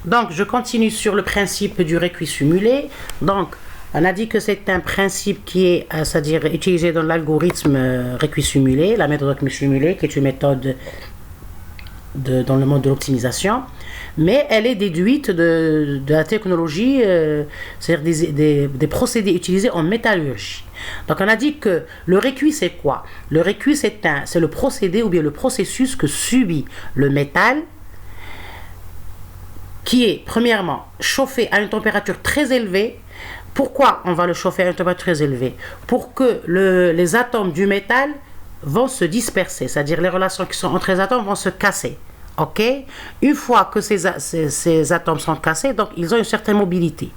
Donc, je continue sur le principe du récuit simulé. Donc, on a dit que c'est un principe qui est, c'est-à-dire utilisé dans l'algorithme récuit simulé, la méthode récuit simulé, qui est une méthode dans le monde de l'optimisation, mais elle est déduite de la technologie, c'est-à-dire des procédés utilisés en métallurgie. Donc on a dit que le récuit c'est quoi? Le récuit c'est le procédé ou bien le processus que subit le métal, qui est premièrement chauffé à une température très élevée. Pourquoi on va le chauffer à une température très élevée? Pour que les atomes du métal vont se disperser, c'est-à-dire les relations qui sont entre les atomes vont se casser. Ok? Une fois que ces atomes sont cassés, donc ils ont une certaine mobilité.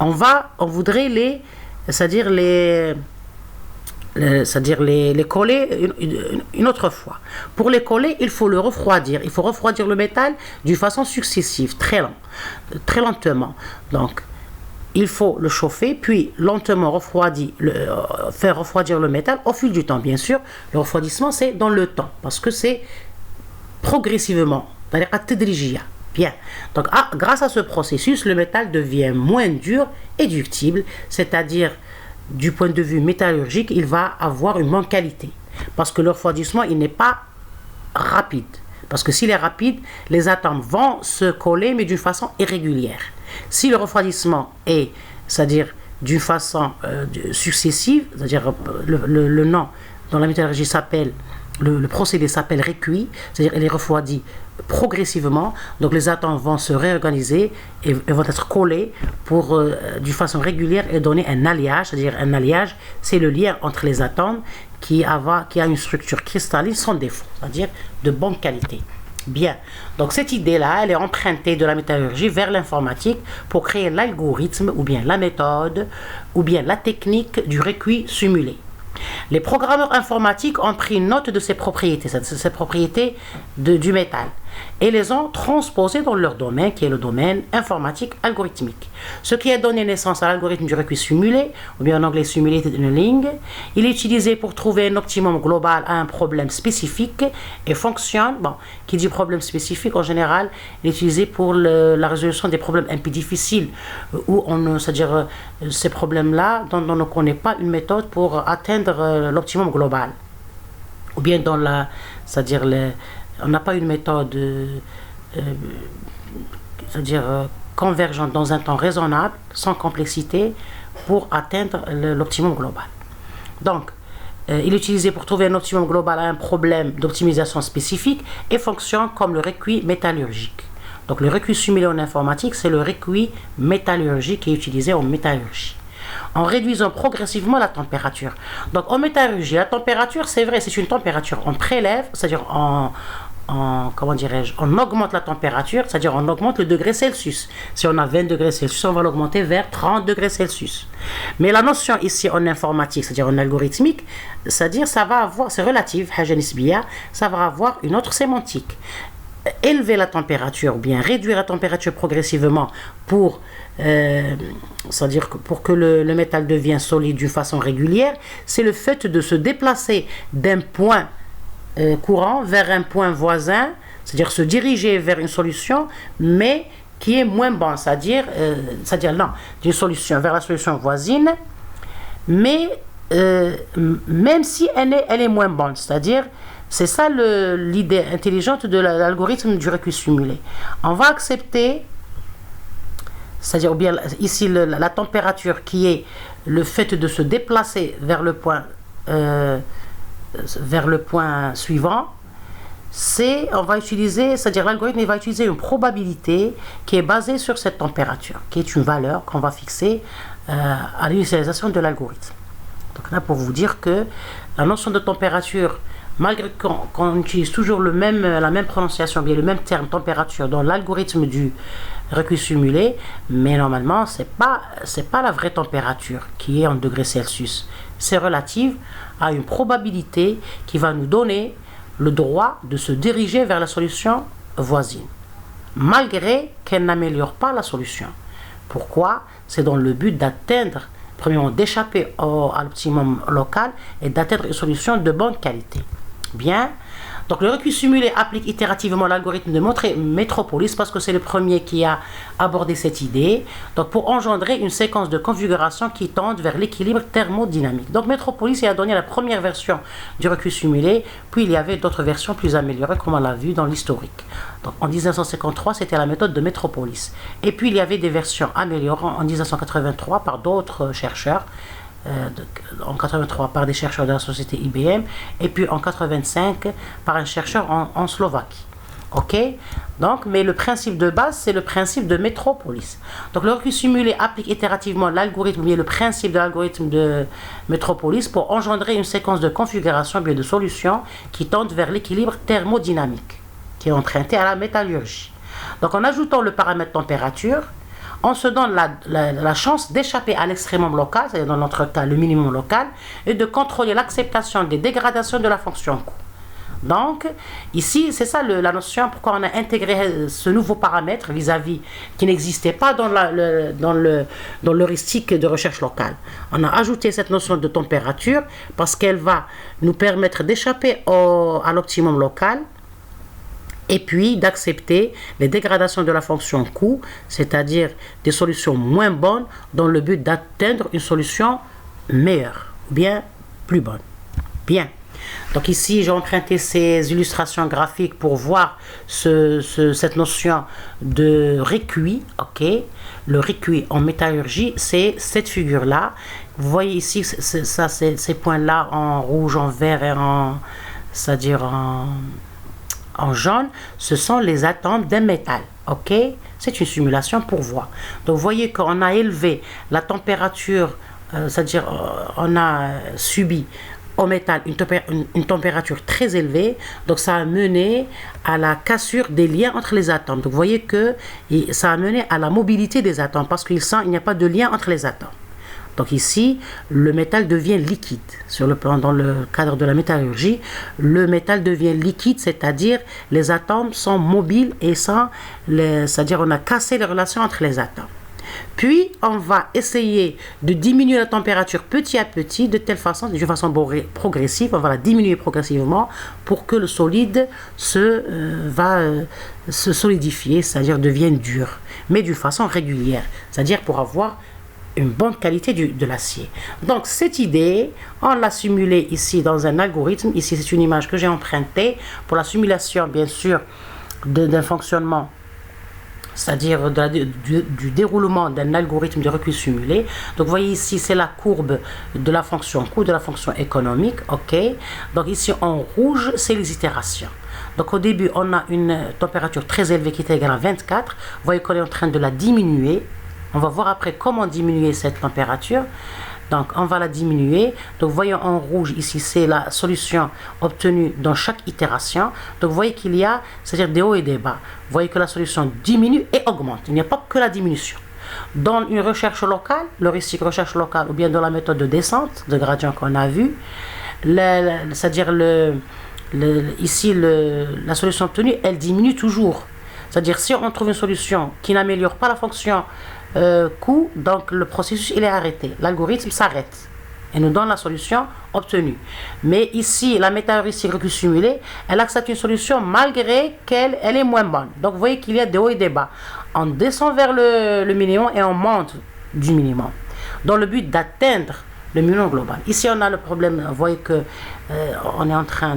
On voudrait c'est-à-dire les coller une autre fois. Pour les coller, il faut le refroidir. Il faut refroidir le métal d'une façon successive, très lentement. Donc, il faut le chauffer, puis lentement faire refroidir le métal au fil du temps. Bien sûr, le refroidissement, c'est dans le temps, parce que c'est progressivement, c'est-à-dire à tadrijiya. Bien. Donc, grâce à ce processus, le métal devient moins dur et ductible, c'est-à-dire, du point de vue métallurgique, il va avoir une bonne qualité. Parce que le refroidissement, il n'est pas rapide. Parce que s'il est rapide, les atomes vont se coller, mais d'une façon irrégulière. Si le refroidissement est, c'est-à-dire d'une façon successive, c'est-à-dire le nom dans la métallurgie s'appelle, le procédé s'appelle récuit, c'est-à-dire il est refroidi progressivement, donc les atomes vont se réorganiser et vont être collés d'une façon régulière et donner un alliage, c'est-à-dire un alliage, c'est le lien entre les atomes qui a une structure cristalline sans défaut, c'est-à-dire de bonne qualité. Bien, donc cette idée-là, elle est empruntée de la métallurgie vers l'informatique pour créer l'algorithme ou bien la méthode ou bien la technique du récuit simulé. Les programmeurs informatiques ont pris note de ces propriétés, du métal, et les ont transposées dans leur domaine, qui est le domaine informatique algorithmique. Ce qui a donné naissance à l'algorithme du récuit simulé, ou bien en anglais simulated annealing. Il est utilisé pour trouver un optimum global à un problème spécifique et fonctionne, qui dit problème spécifique en général, il est utilisé pour la résolution des problèmes un peu difficiles, c'est-à-dire ces problèmes-là dont on ne connaît pas une méthode pour atteindre l'optimum global. Ou bien c'est-à-dire on n'a pas une méthode c'est-à-dire convergente dans un temps raisonnable, sans complexité, pour atteindre l'optimum global. Donc, il est utilisé pour trouver un optimum global à un problème d'optimisation spécifique et fonctionne comme le récuit métallurgique. Donc, le récuit simulé en informatique, c'est le récuit métallurgique qui est utilisé en métallurgie, en réduisant progressivement la température. Donc en métallurgie, la température, c'est vrai, c'est une température. On prélève, c'est-à-dire comment dirais-je, on augmente la température, c'est-à-dire on augmente le degré Celsius. Si on a 20 degrés Celsius, on va l'augmenter vers 30 degrés Celsius. Mais la notion ici en informatique, c'est-à-dire en algorithmique, c'est-à-dire ça va avoir, c'est relatif, haja nisbiya, ça va avoir une autre sémantique. Élever la température ou bien réduire la température progressivement c'est-à-dire pour que le métal devienne solide d'une façon régulière, c'est le fait de se déplacer d'un point courant vers un point voisin, c'est-à-dire se diriger vers une solution, mais qui est moins bonne, c'est-à-dire non, d'une solution vers la solution voisine, mais même si elle est moins bonne, c'est-à-dire c'est ça l'idée intelligente de l'algorithme du récuit simulé. On va accepter, c'est-à-dire bien ici la température qui est le fait de se déplacer vers le point suivant, on va utiliser, c'est-à-dire l'algorithme va utiliser une probabilité qui est basée sur cette température, qui est une valeur qu'on va fixer à l'initialisation de l'algorithme. Donc là, pour vous dire que la notion de température, malgré qu'on utilise toujours la même prononciation, bien le même terme température dans l'algorithme du récuit simulé, mais normalement c'est pas la vraie température qui est en degrés Celsius. C'est relative à une probabilité qui va nous donner le droit de se diriger vers la solution voisine, malgré qu'elle n'améliore pas la solution. Pourquoi? C'est dans le but d'atteindre, premièrement, d'échapper à l'optimum local et d'atteindre une solution de bonne qualité. Bien, Donc le recul simulé applique itérativement l'algorithme de Metropolis parce que c'est le premier qui a abordé cette idée. Donc pour engendrer une séquence de configuration qui tende vers l'équilibre thermodynamique. Donc Metropolis a donné la première version du recul simulé, puis il y avait d'autres versions plus améliorées comme on l'a vu dans l'historique. Donc en 1953 c'était la méthode de Metropolis. Et puis il y avait des versions améliorées en 1983 par d'autres chercheurs. En 83 par des chercheurs de la société IBM et puis en 85 par un chercheur en Slovaquie. Ok, donc mais le principe de base c'est le principe de Metropolis. Donc le recul simulé applique itérativement l'algorithme, bien le principe de l'algorithme de Metropolis pour engendrer une séquence de configuration, bien de solutions qui tendent vers l'équilibre thermodynamique qui est emprunté à la métallurgie. Donc en ajoutant le paramètre température, on se donne la chance d'échapper à l'extrémum local, c'est-à-dire dans notre cas le minimum local, et de contrôler l'acceptation des dégradations de la fonction coût. Donc, ici, c'est ça la notion, pourquoi on a intégré ce nouveau paramètre vis-à-vis qui n'existait pas dans l'heuristique de recherche locale. On a ajouté cette notion de température parce qu'elle va nous permettre d'échapper à l'optimum local, et puis d'accepter les dégradations de la fonction coût, c'est-à-dire des solutions moins bonnes dans le but d'atteindre une solution meilleure, bien plus bonne. Bien. Donc ici, j'ai emprunté ces illustrations graphiques pour voir cette notion de recuit. Ok, le recuit en métallurgie, c'est cette figure-là. Vous voyez ici, ces points-là en rouge, en vert et c'est-à-dire en jaune, ce sont les atomes d'un métal. Ok, c'est une simulation pour voir. Donc vous voyez qu'on a élevé la température, c'est-à-dire on a subi au métal une température très élevée, donc ça a mené à la cassure des liens entre les atomes. Donc vous voyez que ça a mené à la mobilité des atomes parce qu'il n'y a pas de lien entre les atomes. Donc ici, le métal devient liquide. Dans le cadre de la métallurgie, le métal devient liquide, c'est-à-dire les atomes sont mobiles et c'est-à-dire on a cassé les relations entre les atomes. Puis, on va essayer de diminuer la température petit à petit, de façon progressive. On va la diminuer progressivement pour que le solide se solidifier, c'est-à-dire devienne dur, mais d'une façon régulière, c'est-à-dire pour avoir une bonne qualité de l'acier. Donc cette idée, on l'a simulée ici dans un algorithme. Ici c'est une image que j'ai empruntée pour la simulation bien sûr d'un fonctionnement, c'est-à-dire du déroulement d'un algorithme de recul simulé. Donc vous voyez ici c'est la courbe de la fonction coût, de la fonction économique. Ok, donc ici en rouge c'est les itérations. Donc au début on a une température très élevée qui est égale à 24. Vous voyez qu'on est en train de la diminuer. On va voir après comment diminuer cette température. Donc, on va la diminuer. Donc, voyez en rouge, ici, c'est la solution obtenue dans chaque itération. Donc, vous voyez qu'il y a, c'est-à-dire des hauts et des bas. Vous voyez que la solution diminue et augmente. Il n'y a pas que la diminution. Dans une recherche locale, l'heuristique recherche locale, ou bien dans la méthode de descente, de gradient qu'on a vu, c'est-à-dire ici, la solution obtenue, elle diminue toujours. C'est-à-dire, si on trouve une solution qui n'améliore pas la fonction coût, donc le processus il est arrêté, l'algorithme s'arrête et nous donne la solution obtenue. Mais ici la métallurgie recul simulé, elle accepte une solution malgré qu'elle est moins bonne. Donc vous voyez qu'il y a des hauts et des bas. On descend vers le minimum et on monte du minimum dans le but d'atteindre le minimum global. Ici on a le problème, vous voyez que on est en train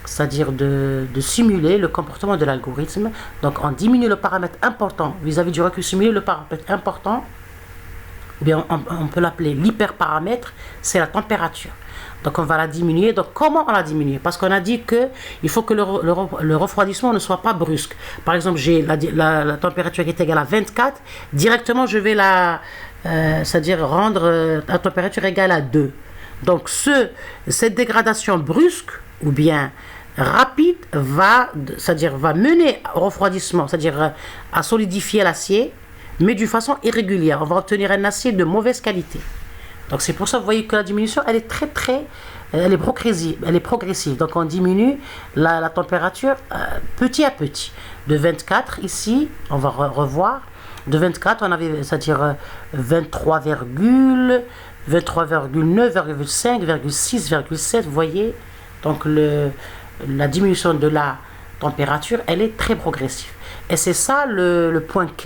c'est-à-dire de simuler le comportement de l'algorithme. Donc on diminue le paramètre important vis-à-vis du recul simulé. Le paramètre important, ou bien on peut l'appeler l'hyperparamètre, c'est la température. Donc on va la diminuer. Donc comment on la diminue? Parce qu'on a dit qu'il faut que le refroidissement ne soit pas brusque. Par exemple, j'ai la température qui est égale à 24. Directement, je vais c'est-à-dire rendre la température égale à 2. Donc cette dégradation brusque ou bien rapide va mener au refroidissement, c'est-à-dire à solidifier l'acier, mais d'une façon irrégulière. On va obtenir un acier de mauvaise qualité. Donc c'est pour ça que vous voyez que la diminution, elle est elle est progressive. Donc on diminue la température petit à petit. De 24 ici, on va revoir. De 24, on avait, c'est-à-dire 23,9, 23,5, 6,7, vous voyez. Donc la diminution de la température, elle est très progressive. Et c'est ça le point